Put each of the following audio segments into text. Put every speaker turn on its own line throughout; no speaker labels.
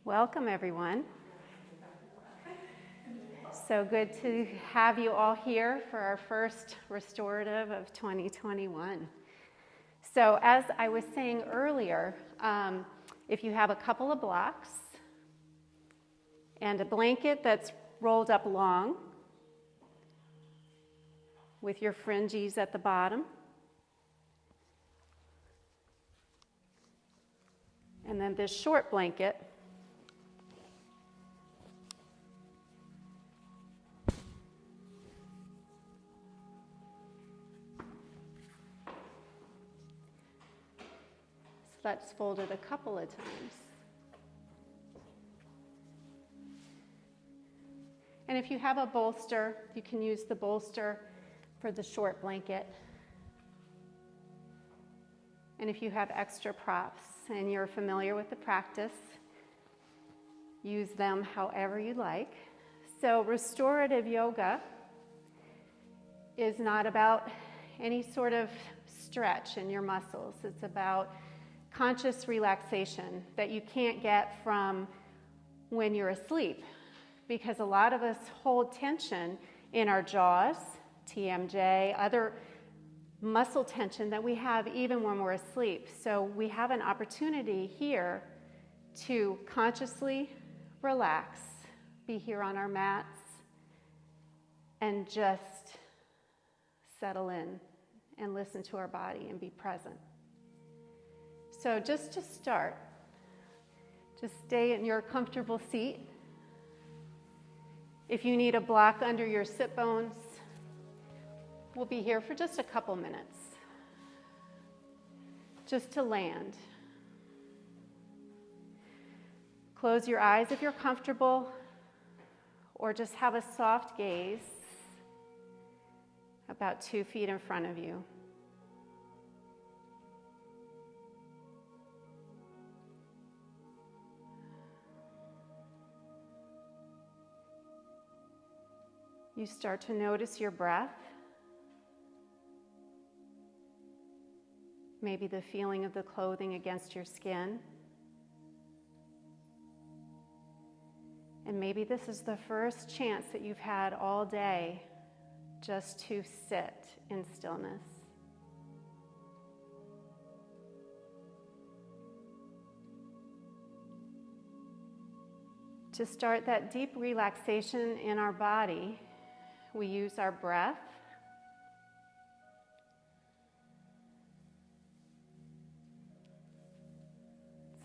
Welcome, everyone. So good to have you all here for our first restorative of 2021. So as I was saying earlier, if you have a couple of blocks and a blanket that's rolled up long with your fringes at the bottom, and then this short blanket that's folded a couple of times. And if you have a bolster, you can use the bolster for the short blanket. And if you have extra props and you're familiar with the practice, use them however you like. So restorative yoga is not about any sort of stretch in your muscles. It's about conscious relaxation that you can't get from when you're asleep, because a lot of us hold tension in our jaws, TMJ, other muscle tension that we have even when we're asleep. So we have an opportunity here to consciously relax, be here on our mats, and just settle in and listen to our body and be present. So just to start, just stay in your comfortable seat. If you need a block under your sit bones, we'll be here for just a couple minutes, just to land. Close your eyes if you're comfortable, or just have a soft gaze about 2 feet in front of you. You start to notice your breath, maybe the feeling of the clothing against your skin. And maybe this is the first chance that you've had all day just to sit in stillness. To start that deep relaxation in our body, we use our breath.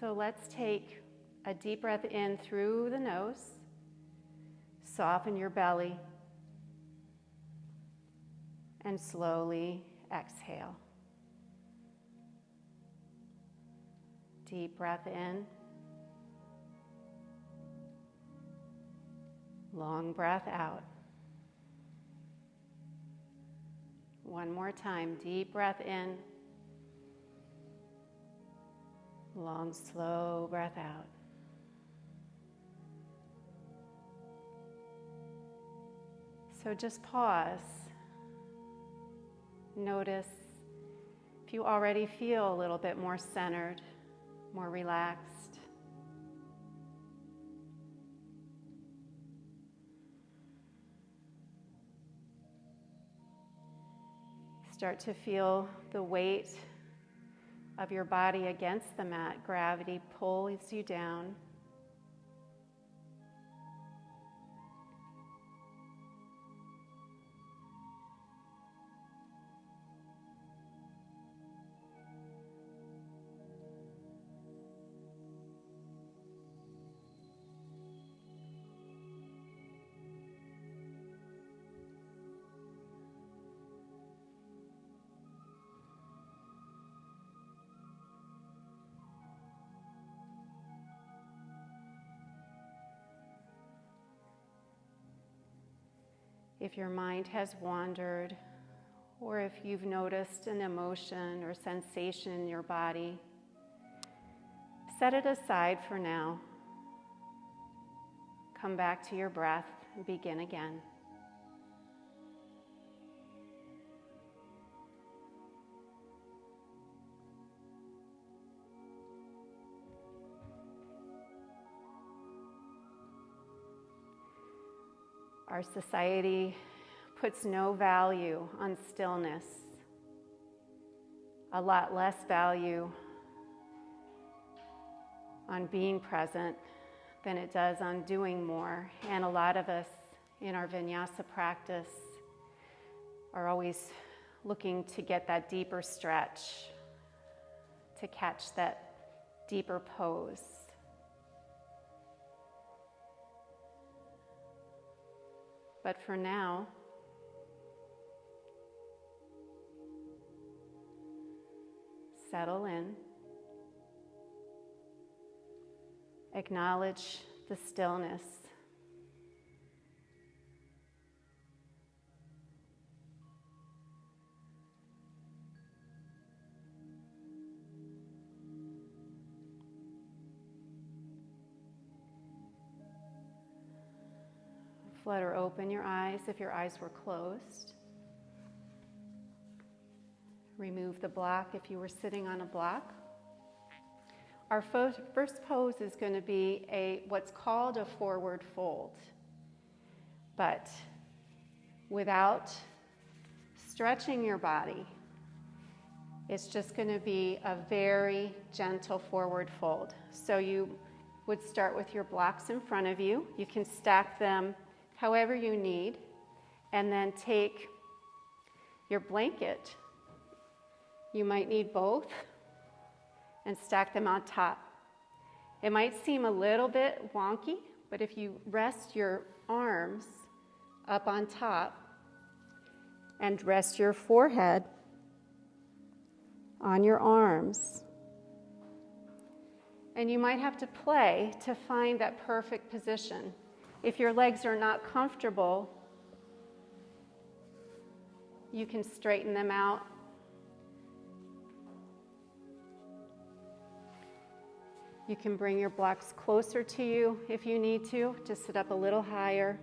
So let's take a deep breath in through the nose. Soften your belly. And slowly exhale. Deep breath in. Long breath out. One more time, deep breath in. Long, slow breath out. So just pause. Notice if you already feel a little bit more centered, more relaxed. Start to feel the weight of your body against the mat. Gravity pulls you down. If your mind has wandered, or if you've noticed an emotion or sensation in your body, set it aside for now. Come back to your breath and begin again. Our society puts no value on stillness, a lot less value on being present than it does on doing more. And a lot of us in our vinyasa practice are always looking to get that deeper stretch, to catch that deeper pose. But for now, settle in. Acknowledge the stillness. Flutter open your eyes if your eyes were closed. Remove the block if you were sitting on a block. Our first pose is going to be what's called a forward fold, but without stretching your body. It's just going to be a very gentle forward fold. So you would start with your blocks in front of you. You can stack them however you need, and then take your blanket. You might need both, and stack them on top. It might seem a little bit wonky, but if you rest your arms up on top and rest your forehead on your arms, and you might have to play to find that perfect position. If your legs are not comfortable, you can straighten them out. You can bring your blocks closer to you if you need to sit up a little higher.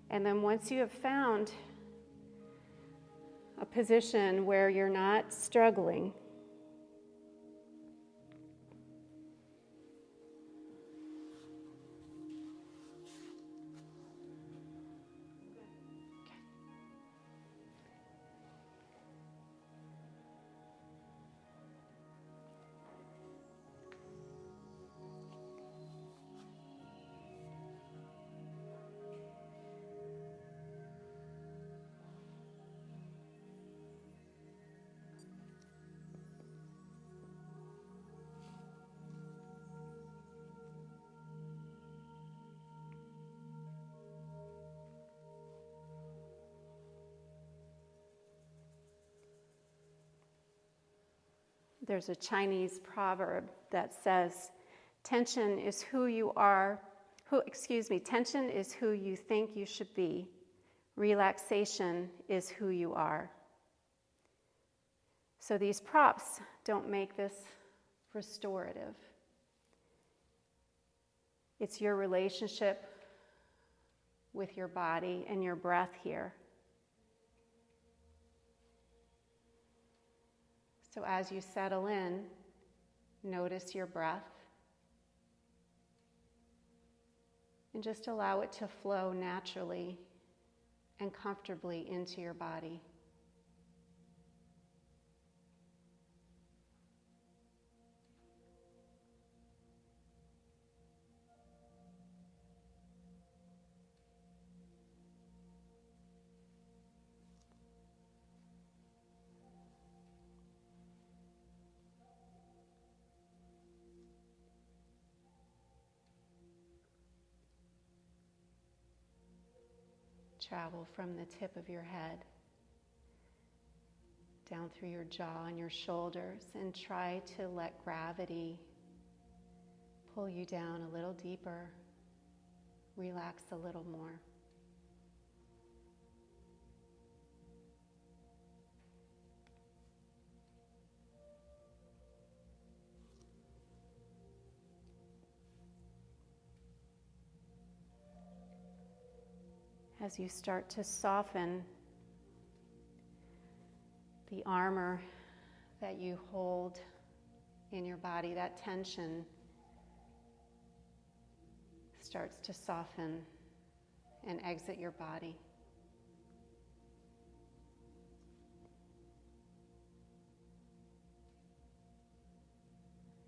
And then once you have found a position where you're not struggling, there's a Chinese proverb that says, tension is who you think you should be. Relaxation is who you are. So these props don't make this restorative. It's your relationship with your body and your breath here. So as you settle in, notice your breath and just allow it to flow naturally and comfortably into your body. Travel from the tip of your head down through your jaw and your shoulders, and try to let gravity pull you down a little deeper, relax a little more. As you start to soften the armor that you hold in your body, that tension starts to soften and exit your body.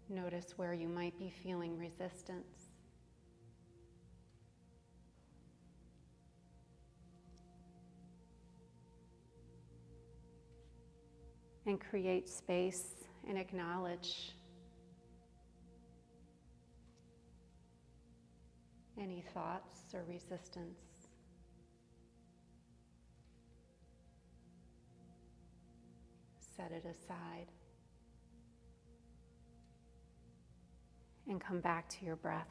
Notice where you might be feeling resistance. And create space and acknowledge any thoughts or resistance. Set it aside. And come back to your breath.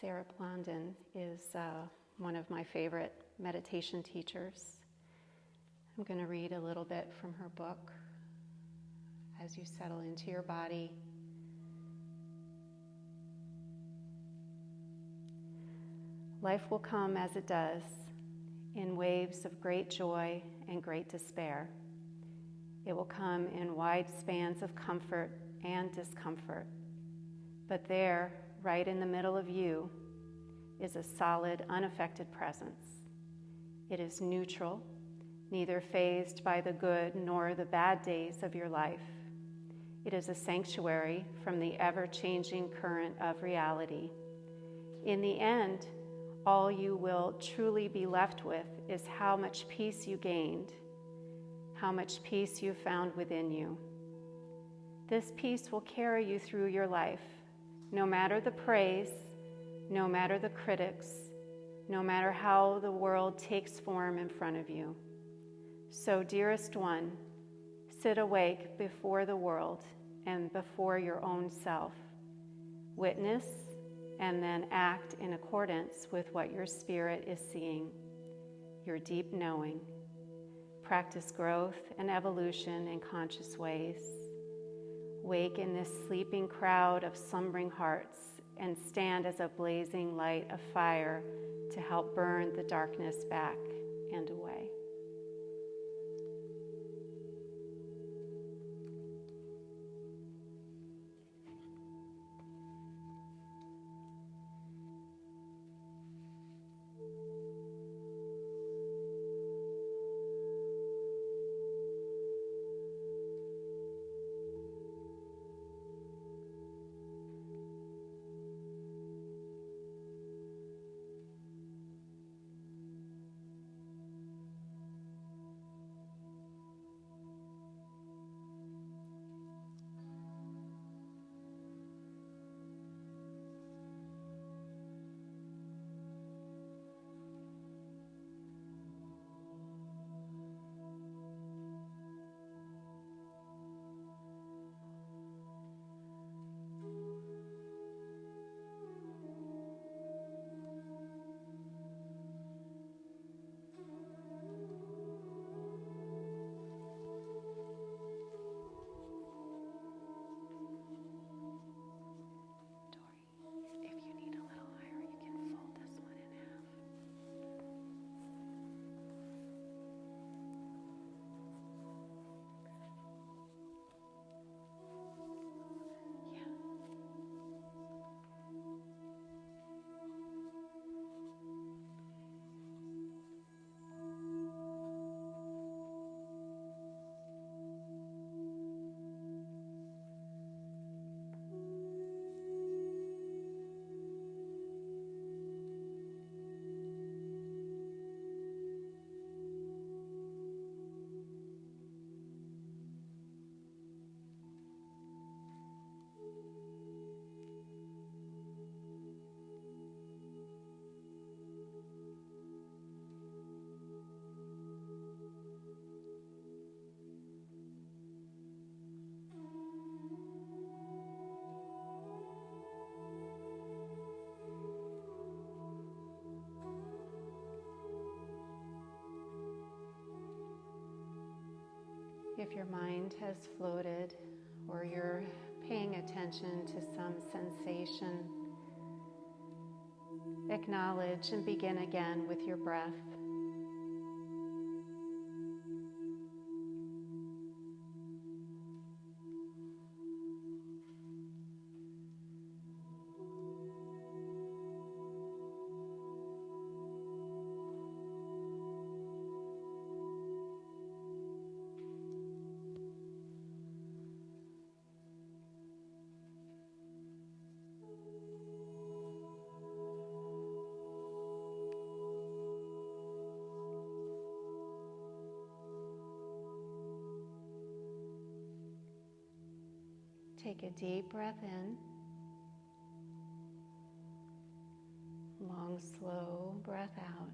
Sarah Blondin is one of my favorite meditation teachers. I'm going to read a little bit from her book as you settle into your body. Life will come as it does, in waves of great joy and great despair. It will come in wide spans of comfort and discomfort. But there, right in the middle of you, is a solid, unaffected presence. It is neutral, neither fazed by the good nor the bad days of your life. It is a sanctuary from the ever-changing current of reality. In the end, all you will truly be left with is how much peace you gained, how much peace you found within you. This peace will carry you through your life, no matter the praise, no matter the critics, no matter how the world takes form in front of you. So, dearest one, sit awake before the world and before your own self. Witness and then act in accordance with what your spirit is seeing, your deep knowing. Practice growth and evolution in conscious ways. Wake in this sleeping crowd of slumbering hearts and stand as a blazing light of fire to help burn the darkness back and away. If your mind has floated or you're paying attention to some sensation, acknowledge and begin again with your breath. Take a deep breath in. Long, slow breath out.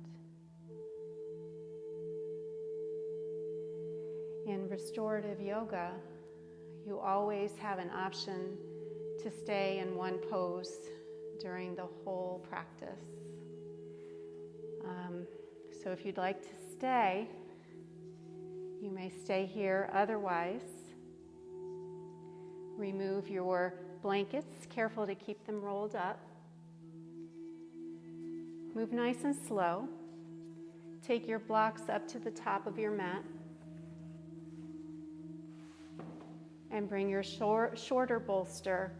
In restorative yoga, you always have an option to stay in one pose during the whole practice. So if you'd like to stay, you may stay here. Otherwise, remove your blankets, careful to keep them rolled up. Move nice and slow. Take your blocks up to the top of your mat. And bring your shorter bolster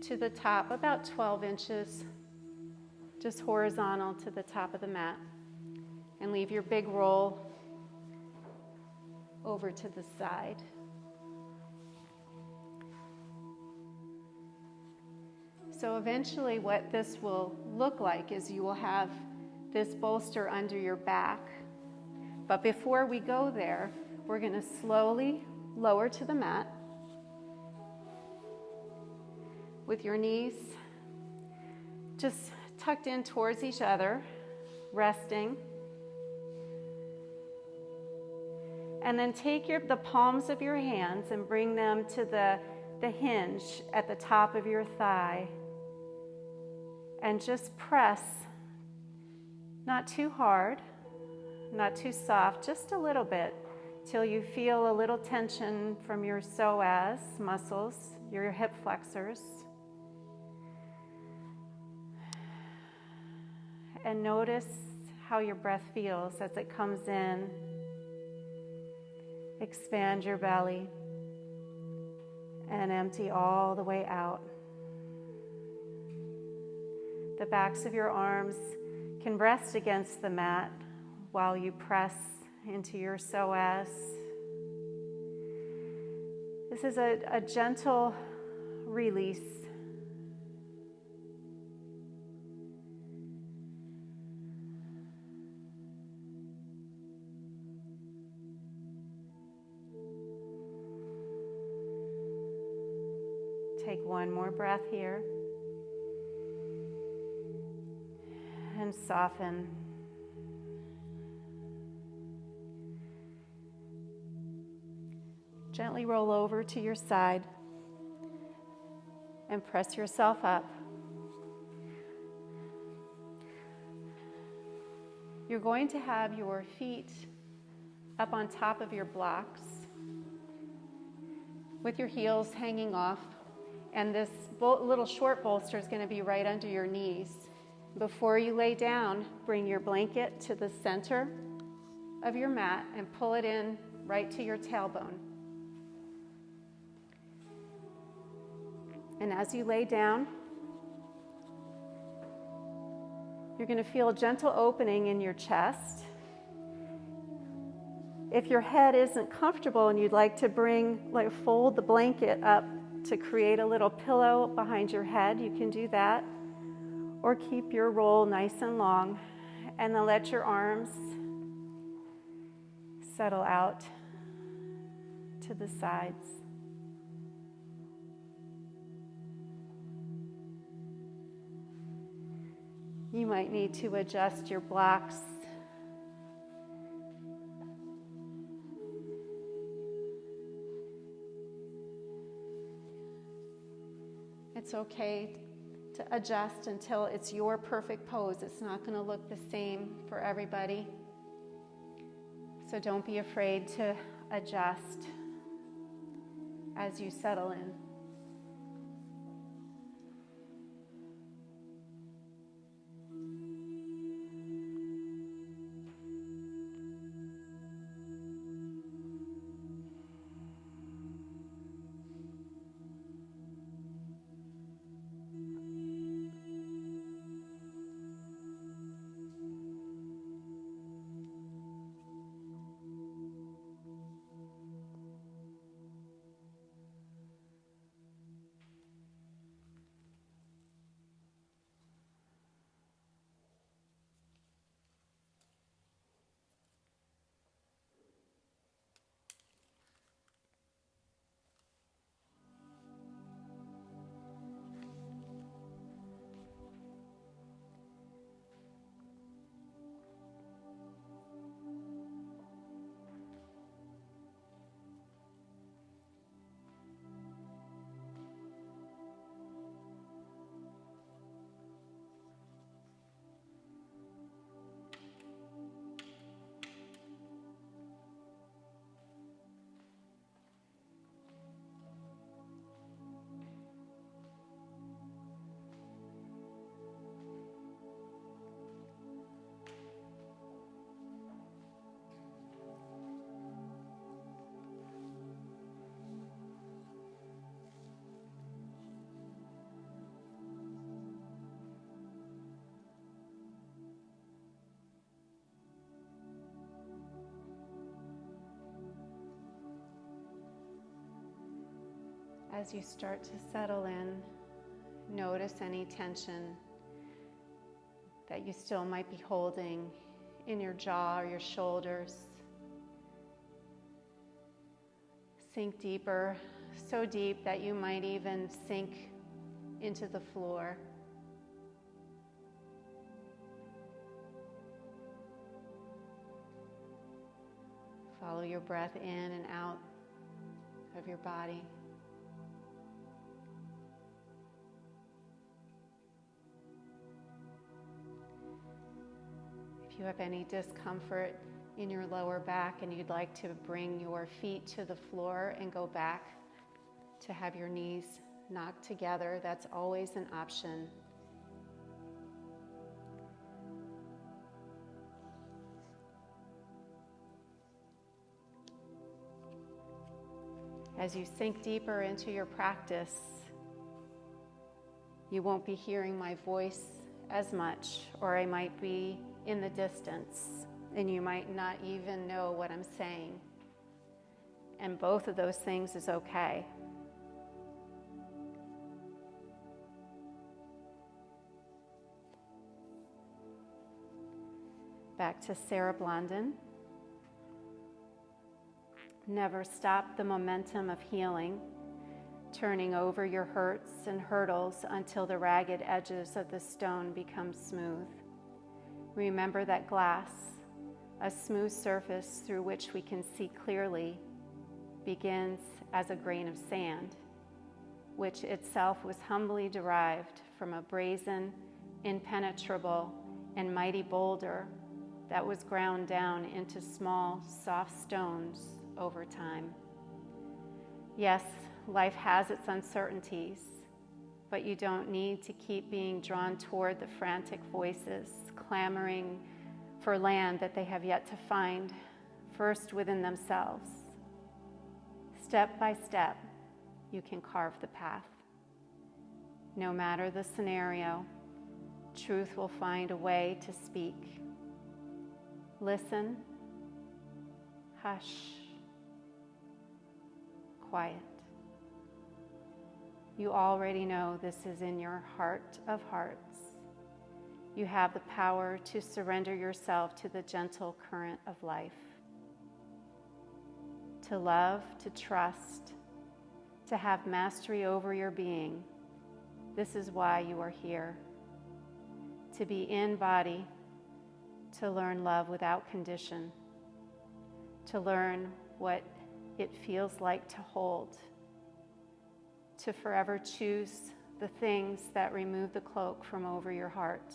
to the top, about 12 inches, just horizontal to the top of the mat. And leave your big roll over to the side. So eventually what this will look like is you will have this bolster under your back. But before we go there, we're going to slowly lower to the mat with your knees just tucked in towards each other, resting. And then take the palms of your hands and bring them to the hinge at the top of your thigh. And just press, not too hard, not too soft, just a little bit, till you feel a little tension from your psoas muscles, your hip flexors. And notice how your breath feels as it comes in. Expand your belly and empty all the way out. The backs of your arms can rest against the mat while you press into your psoas. This is a gentle release. Take one more breath here. And soften. Gently roll over to your side and press yourself up. You're going to have your feet up on top of your blocks with your heels hanging off, and this little short bolster is going to be right under your knees. Before you lay down, bring your blanket to the center of your mat and pull it in right to your tailbone. And as you lay down, you're going to feel a gentle opening in your chest. If your head isn't comfortable and you'd like to fold the blanket up to create a little pillow behind your head, you can do that. Or keep your roll nice and long, and then let your arms settle out to the sides. You might need to adjust your blocks. It's okay to adjust until it's your perfect pose. It's not going to look the same for everybody. So don't be afraid to adjust. as you settle in. As you start to settle in, notice any tension that you still might be holding in your jaw or your shoulders. Sink deeper, so deep that you might even sink into the floor. Follow your breath in and out of your body. If you have any discomfort in your lower back and you'd like to bring your feet to the floor and go back to have your knees knocked together, that's always an option. As you sink deeper into your practice, you won't be hearing my voice as much, or I might be in the distance, and you might not even know what I'm saying. And both of those things is okay. Back to Sarah Blondin. Never stop the momentum of healing, turning over your hurts and hurdles until the ragged edges of the stone become smooth. Remember that glass, a smooth surface through which we can see clearly, begins as a grain of sand, which itself was humbly derived from a brazen, impenetrable, and mighty boulder that was ground down into small, soft stones over time. Yes, life has its uncertainties, but you don't need to keep being drawn toward the frantic voices clamoring for land that they have yet to find, first within themselves. Step by step, you can carve the path. No matter the scenario, truth will find a way to speak. Listen, hush, quiet. You already know this is in your heart of hearts. You have the power to surrender yourself to the gentle current of life. To love, to trust, to have mastery over your being. This is why you are here. To be in body, to learn love without condition. To learn what it feels like to hold. To forever choose the things that remove the cloak from over your heart.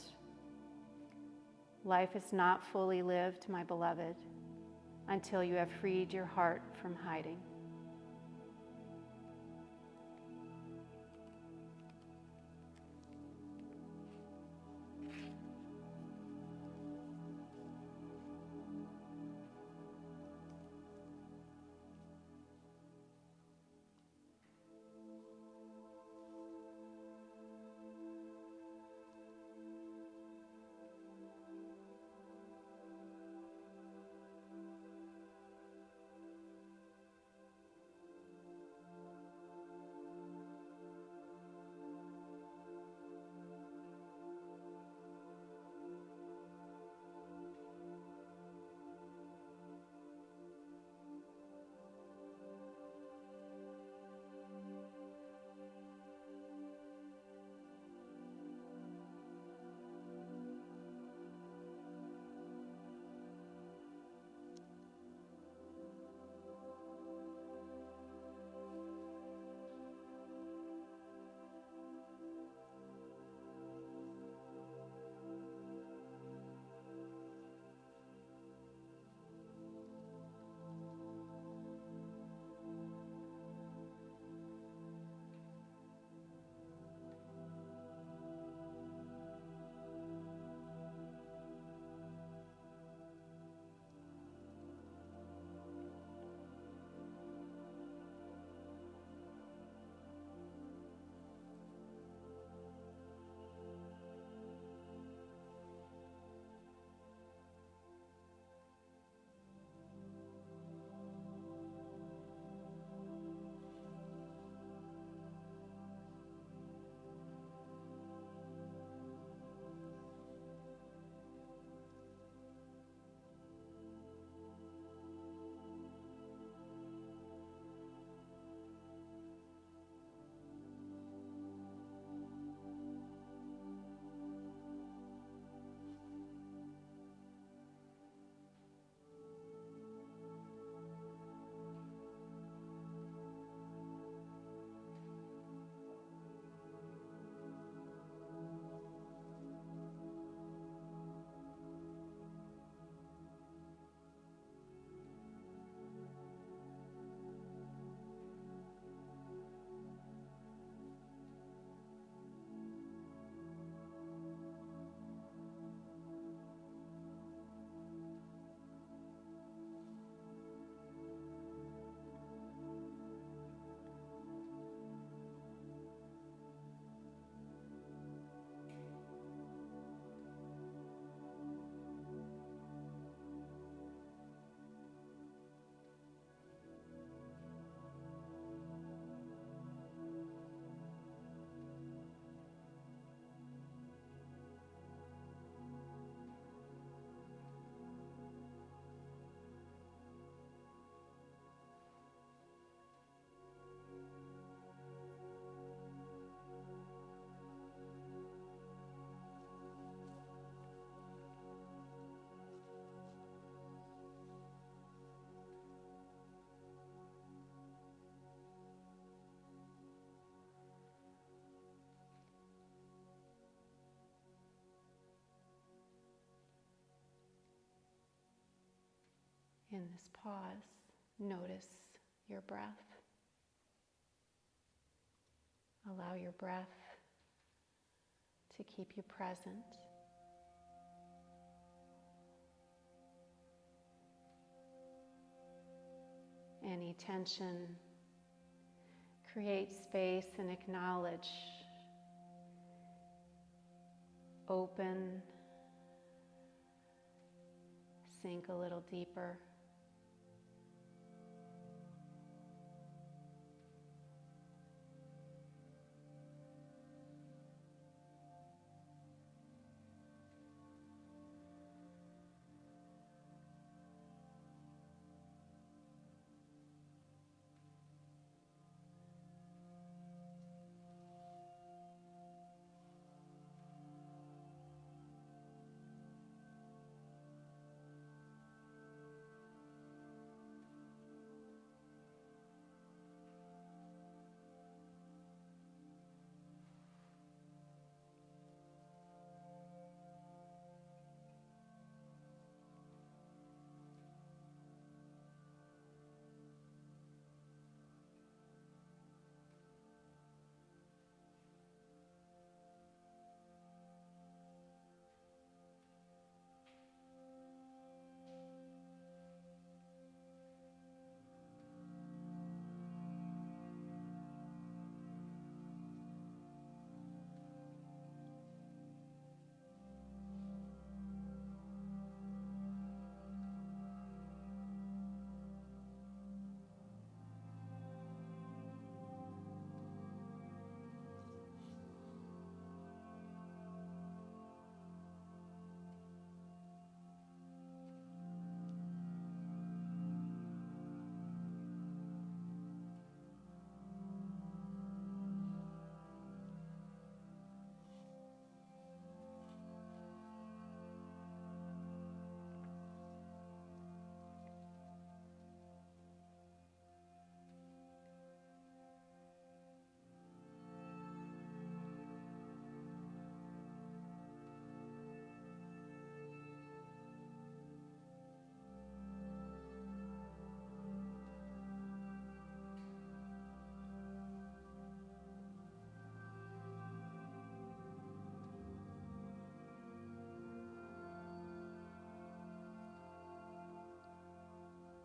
Life is not fully lived, my beloved, until you have freed your heart from hiding. In this pause, notice your breath. Allow your breath to keep you present. Any tension, create space and acknowledge. Open, sink a little deeper.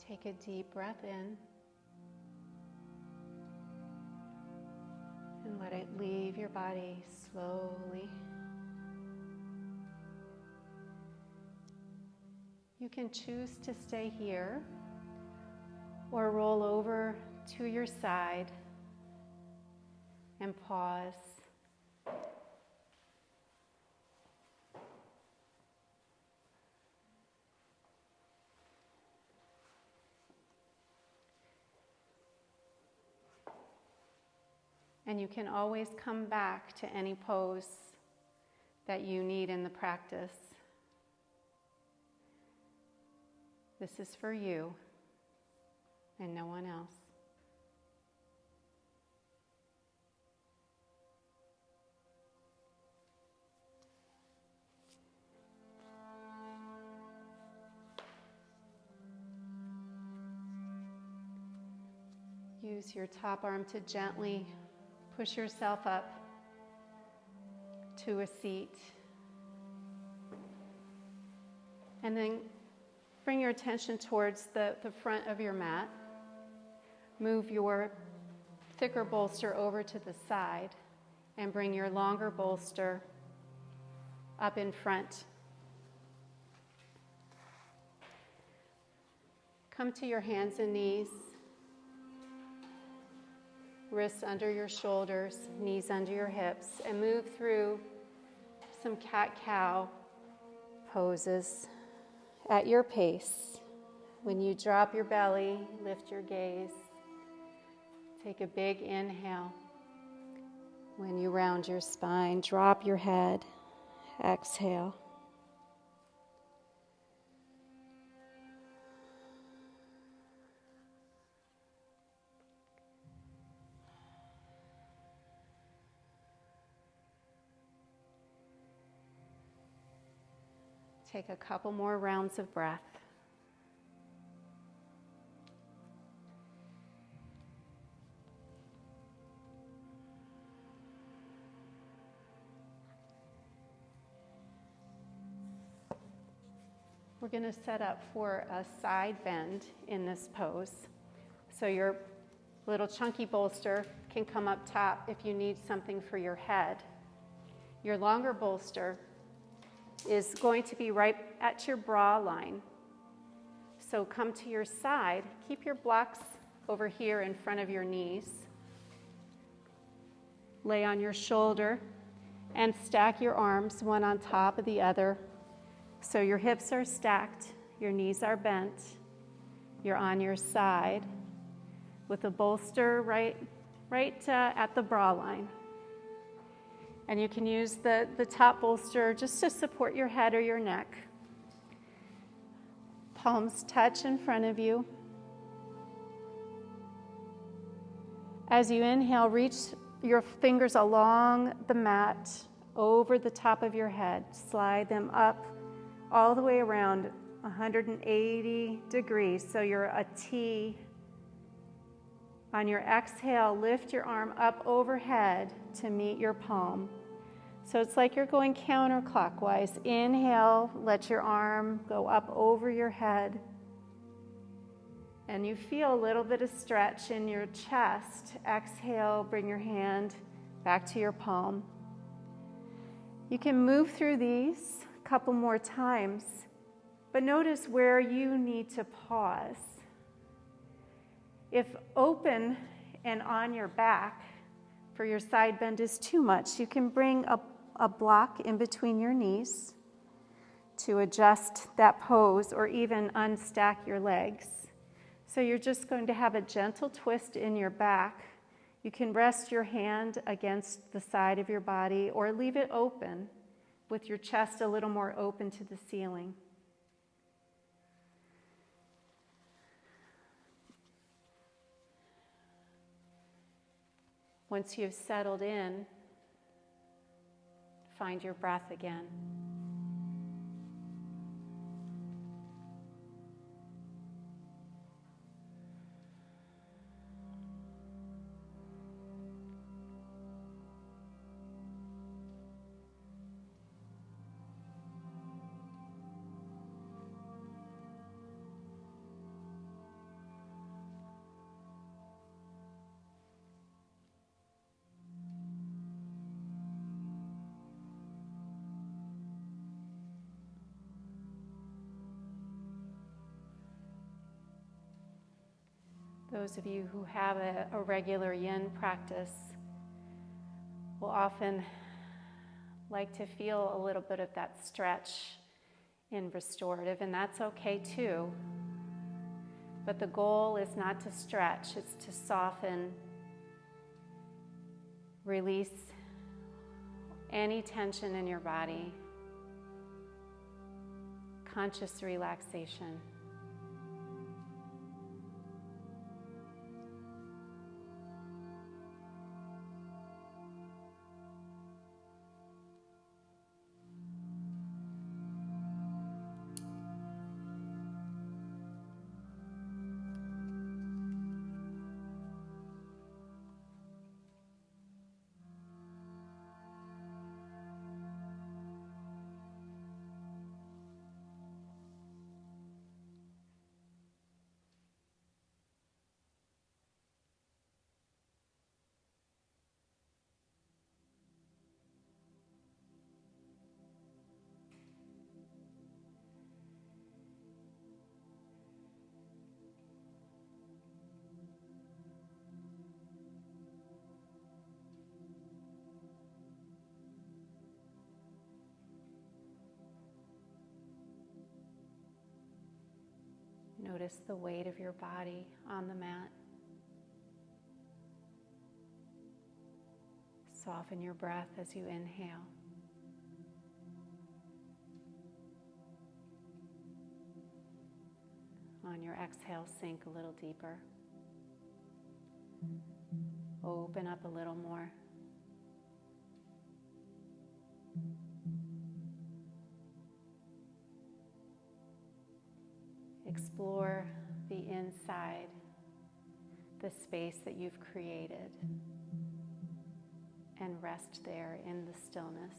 Take a deep breath in and let it leave your body slowly. You can choose to stay here or roll over to your side and pause. And you can always come back to any pose that you need in the practice. This is for you and no one else. Use your top arm to gently push yourself up to a seat. And then bring your attention towards the front of your mat. Move your thicker bolster over to the side and bring your longer bolster up in front. Come to your hands and knees. Wrists under your shoulders, knees under your hips, and move through some cat-cow poses at your pace. When you drop your belly, lift your gaze. Take a big inhale. When you round your spine, drop your head. Exhale. Take a couple more rounds of breath. We're going to set up for a side bend in this pose. So your little chunky bolster can come up top if you need something for your head. Your longer bolster is going to be right at your bra line. So come to your side. Keep your blocks over here in front of your knees. Lay on your shoulder and stack your arms one on top of the other. So your hips are stacked, your knees are bent, you're on your side with a bolster right at the bra line. And you can use the top bolster just to support your head or your neck. Palms touch in front of you. As you inhale, reach your fingers along the mat, over the top of your head. Slide them up all the way around 180 degrees, so you're a T. On your exhale, lift your arm up overhead to meet your palm. So it's like you're going counterclockwise. Inhale, let your arm go up over your head. And you feel a little bit of stretch in your chest. Exhale, bring your hand back to your palm. You can move through these a couple more times, but notice where you need to pause. If open and on your back for your side bend is too much, you can bring a block in between your knees to adjust that pose or even unstack your legs. So you're just going to have a gentle twist in your back. You can rest your hand against the side of your body or leave it open with your chest a little more open to the ceiling. Once you've settled in, find your breath again. Those of you who have a regular yin practice will often like to feel a little bit of that stretch in restorative, and that's okay too. But the goal is not to stretch, it's to soften, release any tension in your body, conscious relaxation. Notice the weight of your body on the mat. Soften your breath as you inhale. On your exhale, sink a little deeper. Open up a little more. Explore the inside, the space that you've created, and rest there in the stillness.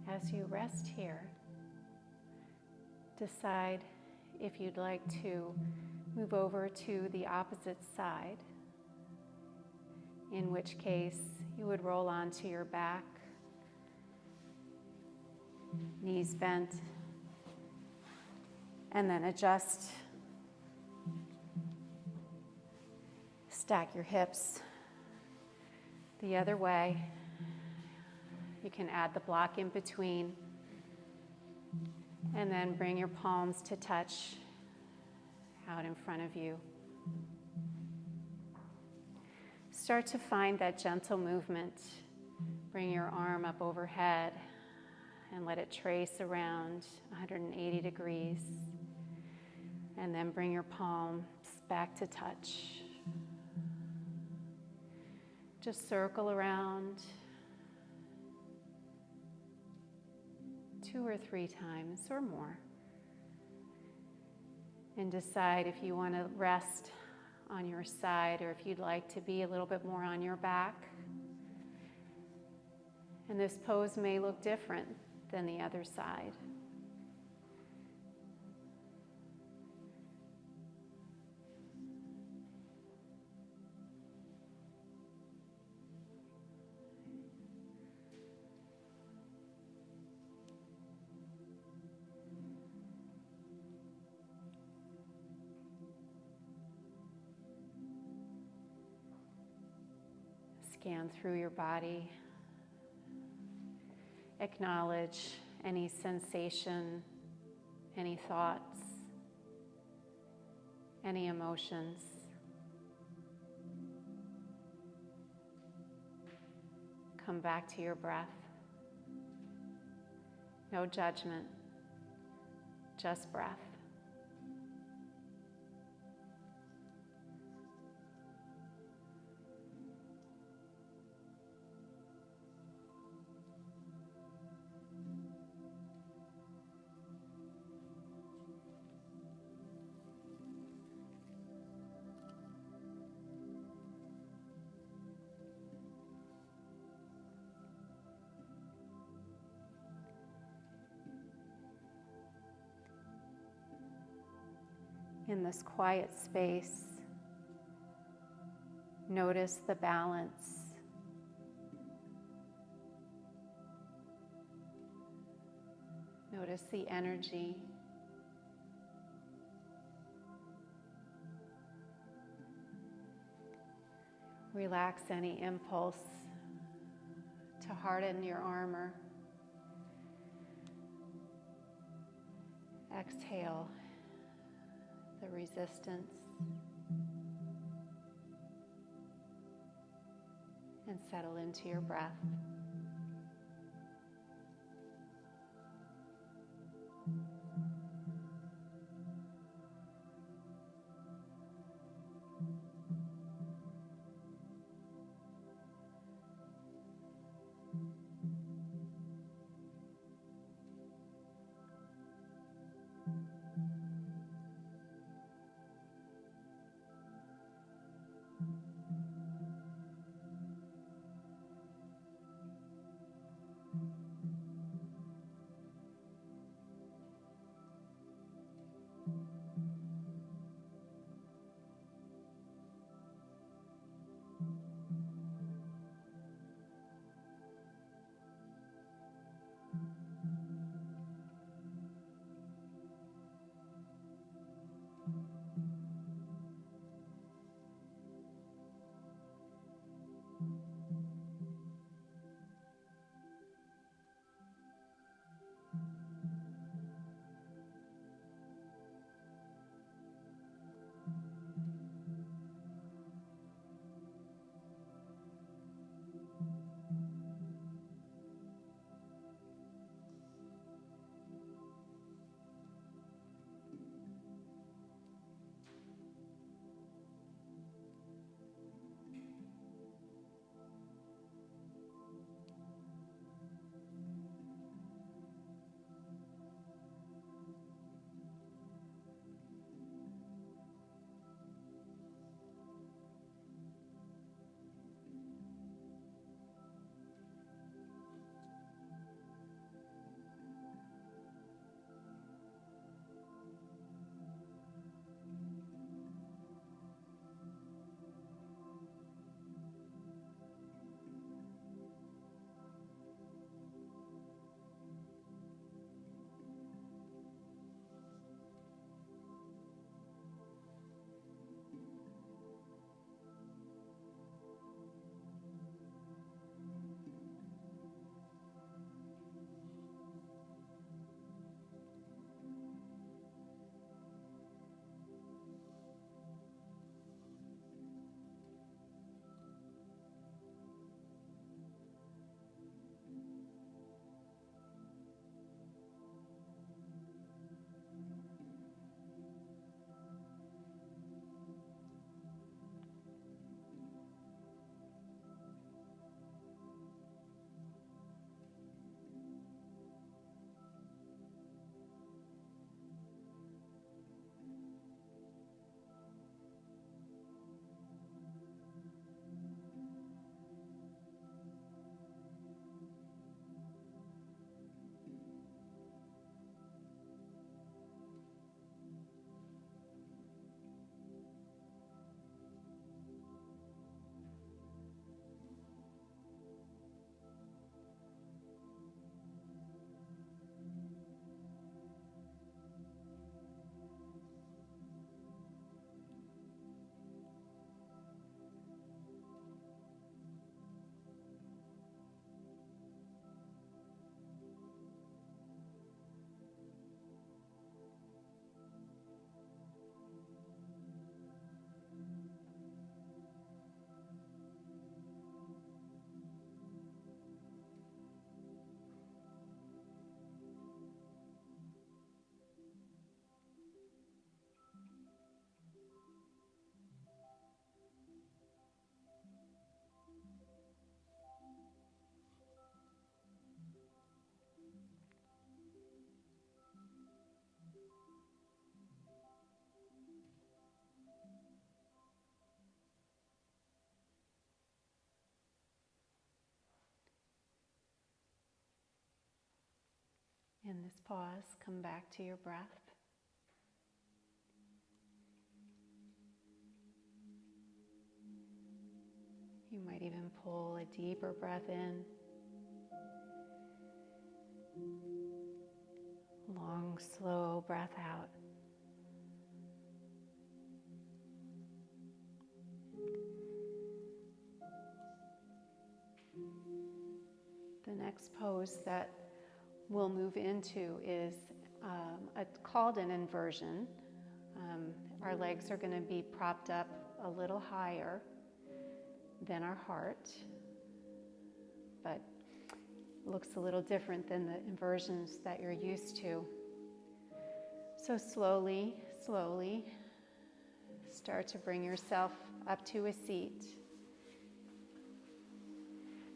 As you rest here, decide if you'd like to move over to the opposite side, in which case you would roll onto your back, knees bent, and then adjust. Stack your hips the other way. You can add the block in between, and then bring your palms to touch out in front of you. Start to find that gentle movement. Bring your arm up overhead and let it trace around 180 degrees. And then bring your palms back to touch. Just circle around 2 or 3 times or more. And decide if you want to rest on your side or if you'd like to be a little bit more on your back. And this pose may look different than the other side. Scan through your body. Acknowledge any sensation, any thoughts, any emotions. Come back to your breath. No judgment, just breath. in this quiet space. Notice the balance. Notice the energy. Relax any impulse to harden your armor. Exhale the resistance and settle into your breath. In this pause, come back to your breath. You might even pull a deeper breath in. Long, slow breath out. The next pose that we'll move into is called an inversion. Our legs are going to be propped up a little higher than our heart, but looks a little different than the inversions that you're used to. So slowly, slowly, start to bring yourself up to a seat.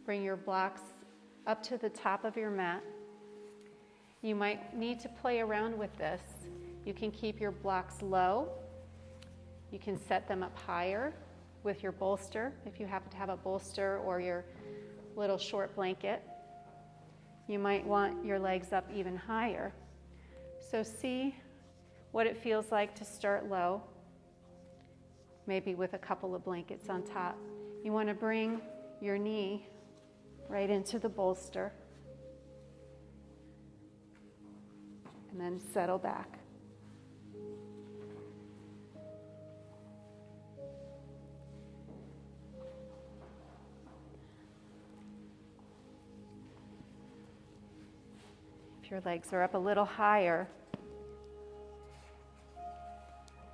Bring your blocks up to the top of your mat. You might need to play around with this. You can keep your blocks low. You can set them up higher with your bolster, if you happen to have a bolster or your little short blanket. You might want your legs up even higher. So see what it feels like to start low, maybe with a couple of blankets on top. You want to bring your knee right into the bolster and then settle back. If your legs are up a little higher,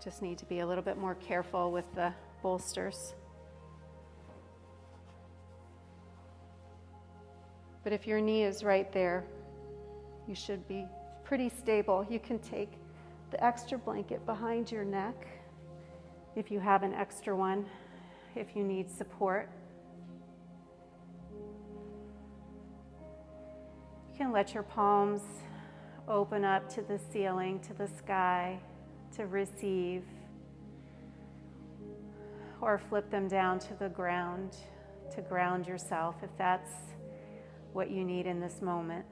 just need to be a little bit more careful with the bolsters. But if your knee is right there, you should be pretty stable. You can take the extra blanket behind your neck if you have an extra one, if you need support. You can let your palms open up to the ceiling, to the sky, to receive, or flip them down to the ground to ground yourself if that's what you need in this moment.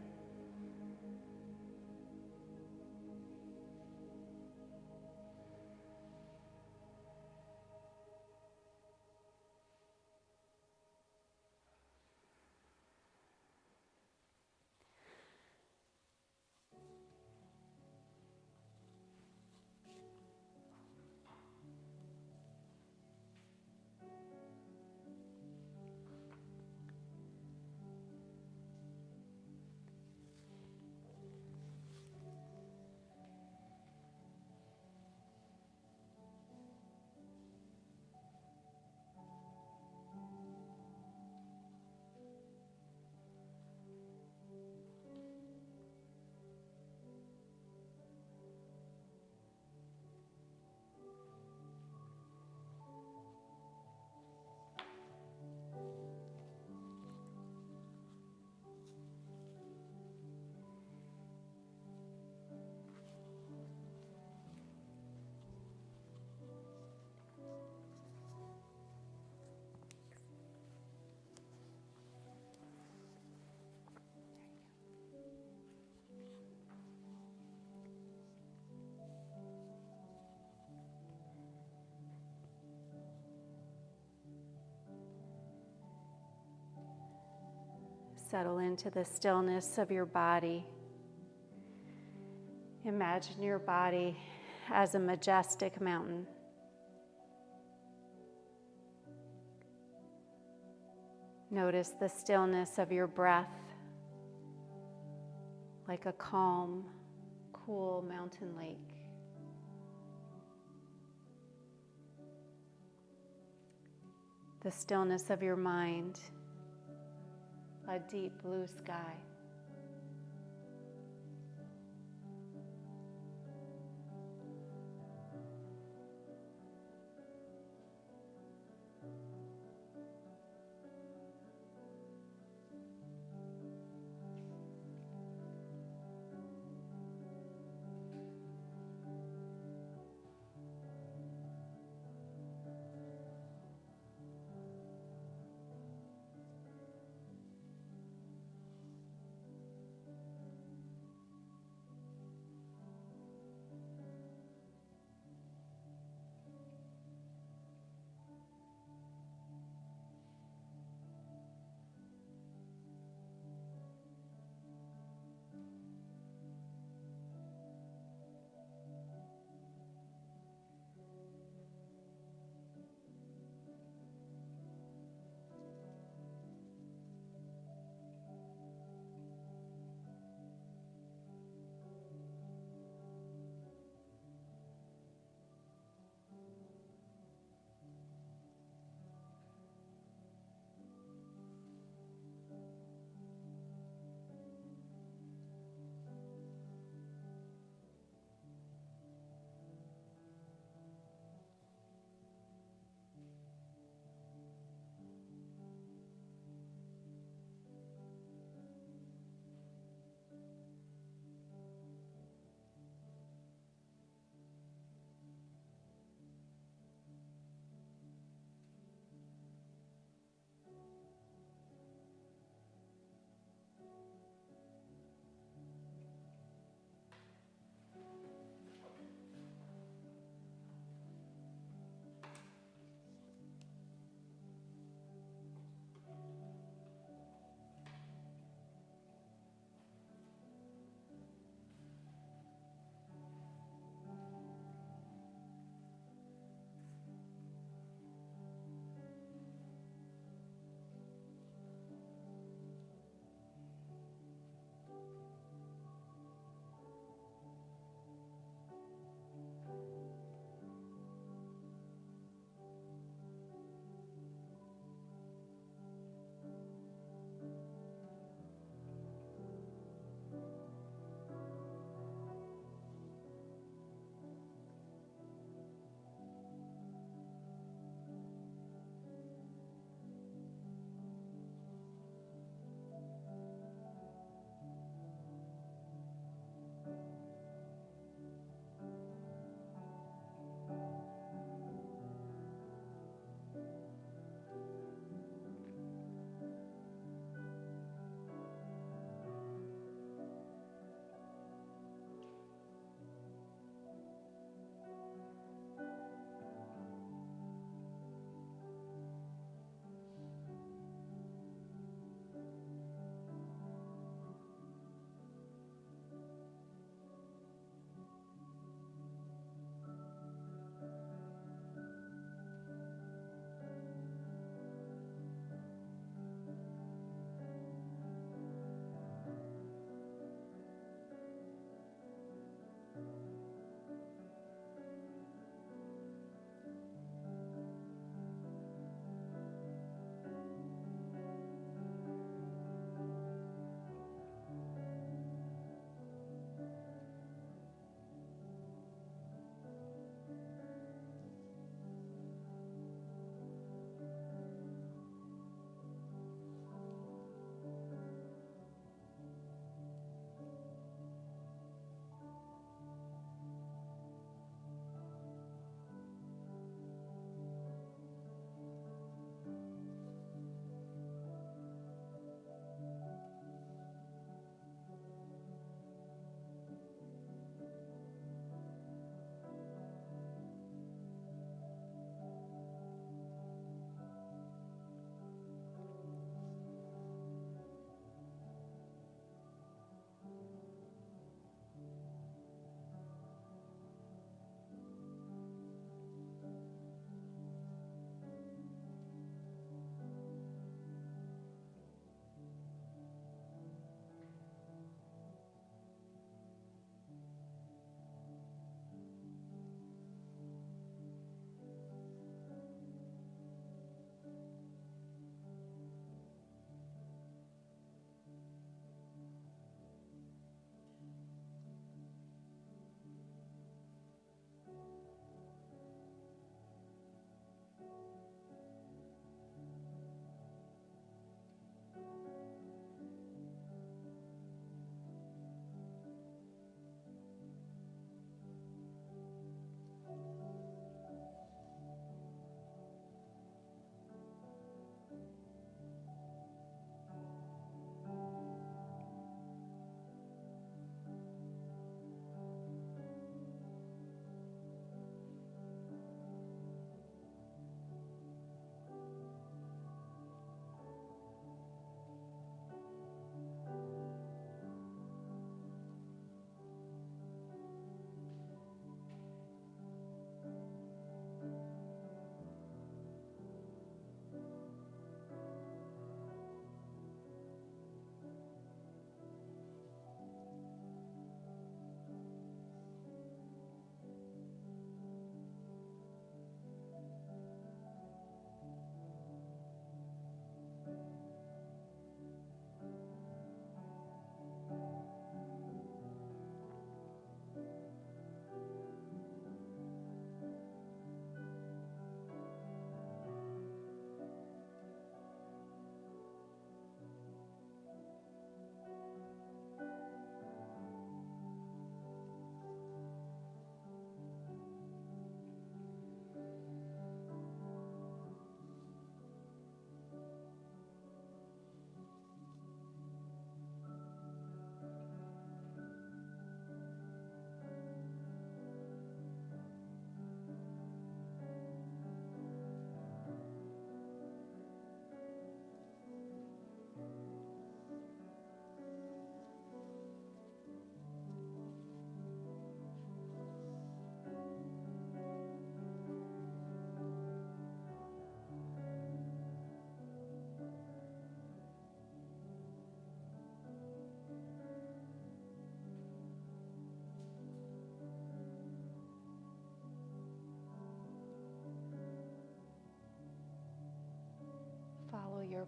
Settle into the stillness of your body. Imagine your body as a majestic mountain. Notice the stillness of your breath, like a calm, cool mountain lake. The stillness of your mind, a deep blue sky.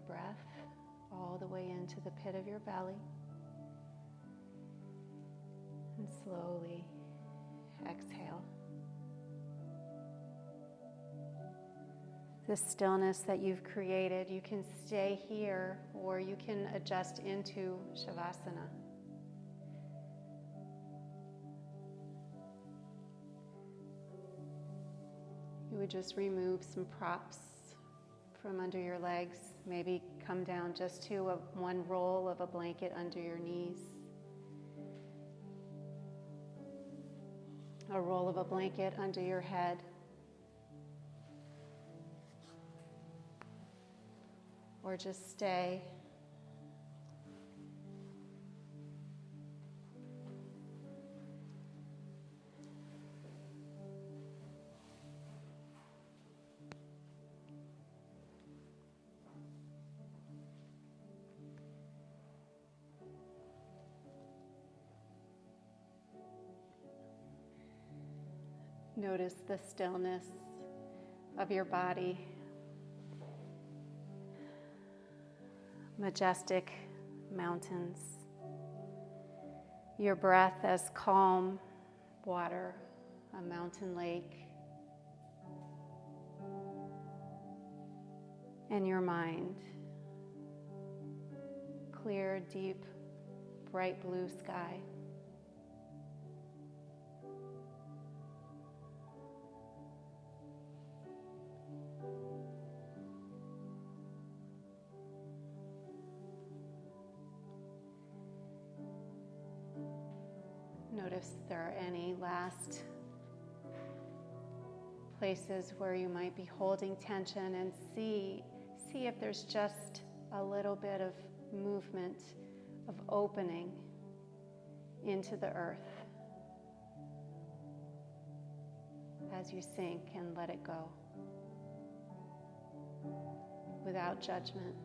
breath all the way into the pit of your belly. And slowly exhale. The stillness that you've created, you can stay here or you can adjust into Shavasana. You would just remove some props from under your legs. Maybe come down just to one roll of a blanket under your knees. A roll of a blanket under your head. Or just stay. Notice the stillness of your body. Majestic mountains. Your breath as calm water, a mountain lake. And your mind. Clear, deep, bright blue sky. Notice if there are any last places where you might be holding tension, and see if there's just a little bit of movement, of opening into the earth as you sink and let it go without judgment.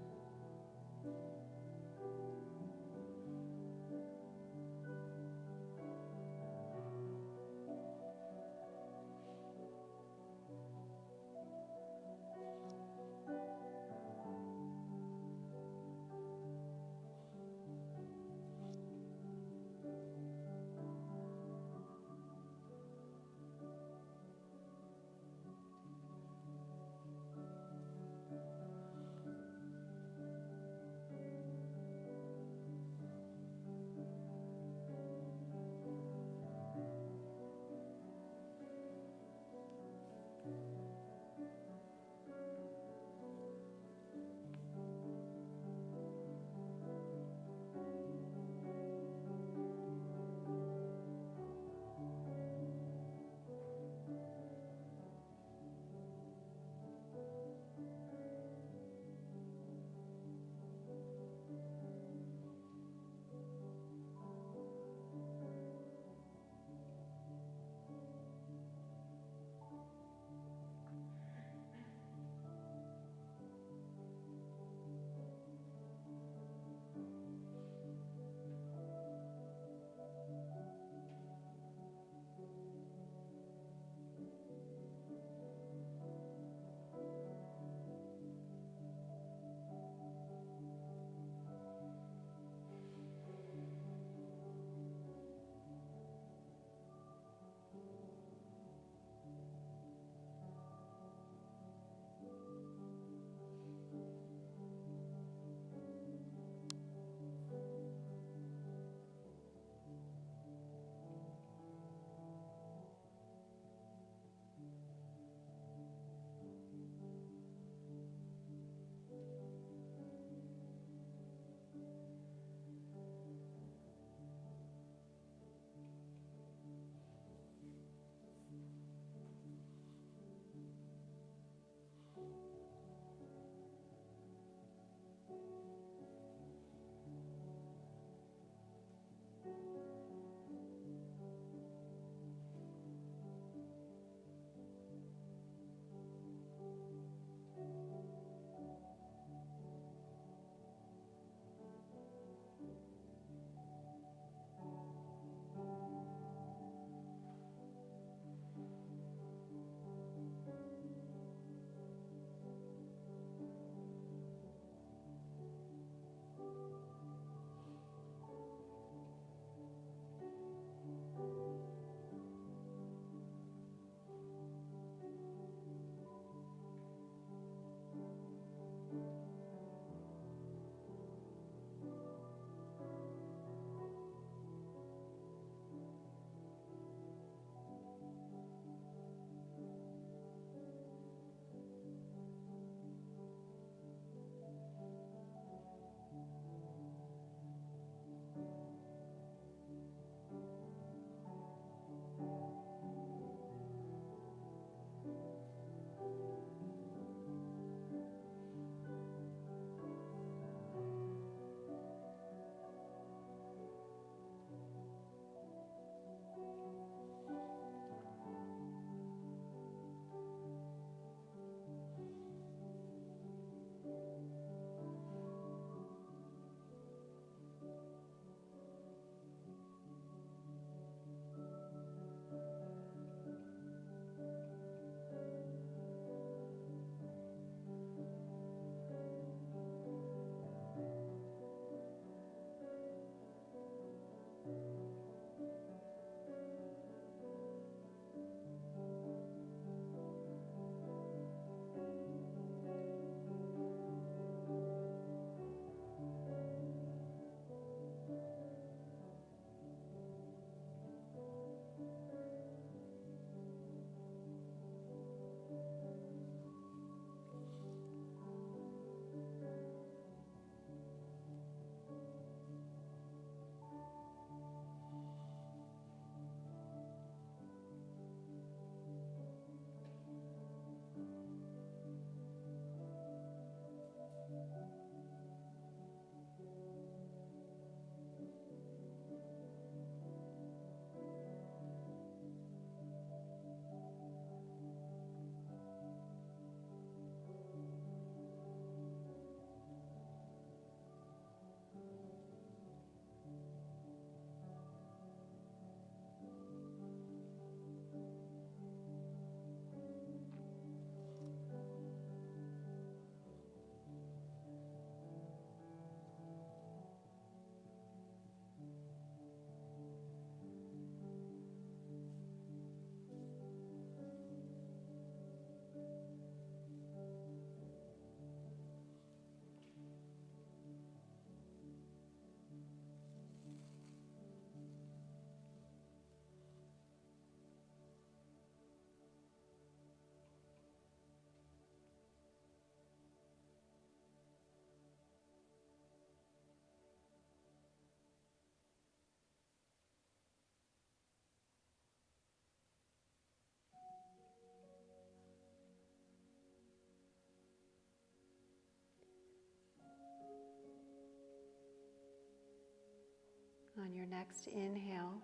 On your next inhale,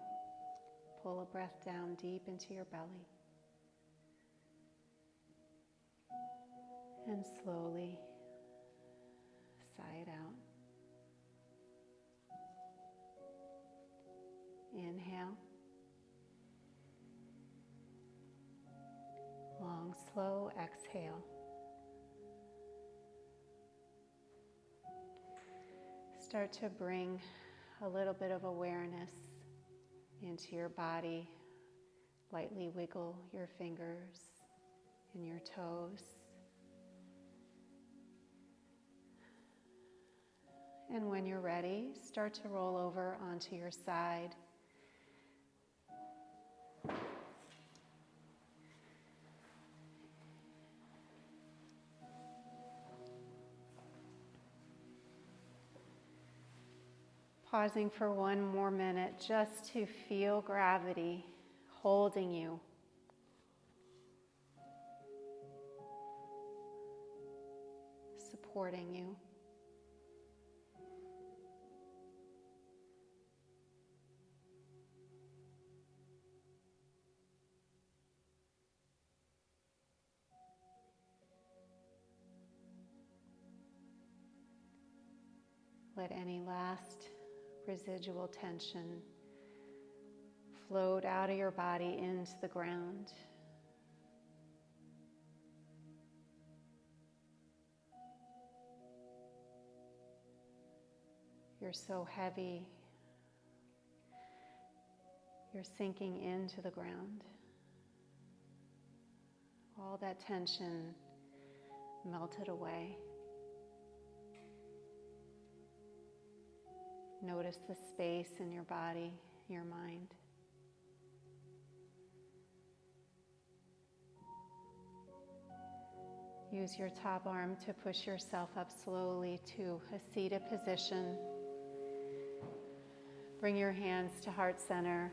pull a breath down deep into your belly. And slowly sigh it out. Inhale. Long, slow exhale. Start to bring a little bit of awareness into your body. Lightly wiggle your fingers and your toes. And when you're ready, start to roll over onto your side. Pausing for one more minute just to feel gravity holding you. Supporting you. Let any last residual tension float out of your body into the ground. You're so heavy. You're sinking into the ground. All that tension melted away. Notice the space in your body, your mind. Use your top arm to push yourself up slowly to a seated position. Bring your hands to heart center.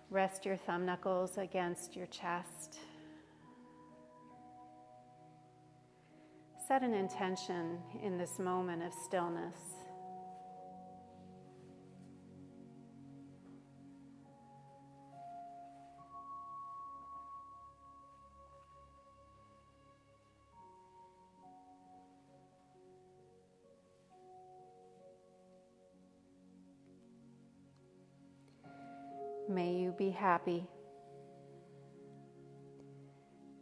Rest your thumb knuckles against your chest. Set an intention in this moment of stillness. May you be happy.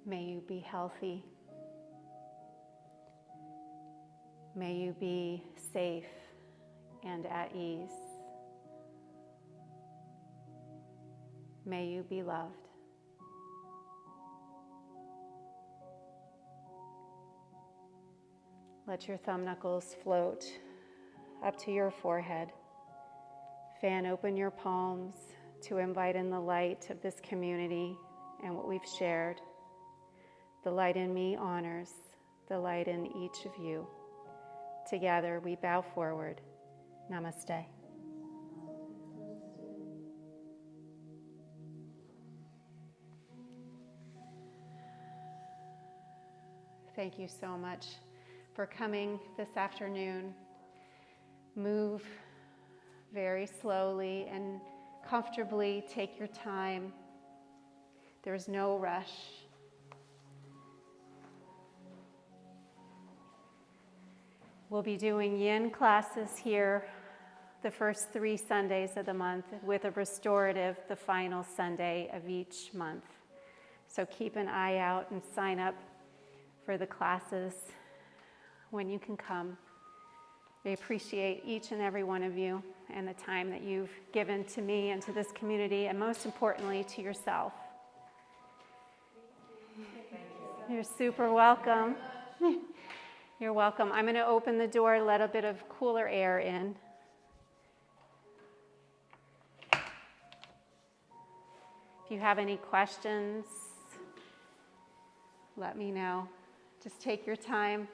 May you be healthy. May you be safe and at ease. May you be loved. Let your thumb knuckles float up to your forehead. Fan open your palms to invite in the light of this community and what we've shared. The light in me honors the light in each of you. Together we bow forward. Namaste. Thank you so much for coming this afternoon. Move very slowly and comfortably. Take your time. There's no rush. We'll be doing yin classes here the first 3 Sundays of the month, with a restorative the final Sunday of each month. So keep an eye out and sign up for the classes when you can come. We appreciate each and every one of you and the time that you've given to me and to this community, and most importantly to yourself. You're super welcome. You're welcome. I'm going to open the door, let a bit of cooler air in. If you have any questions, let me know. Just take your time.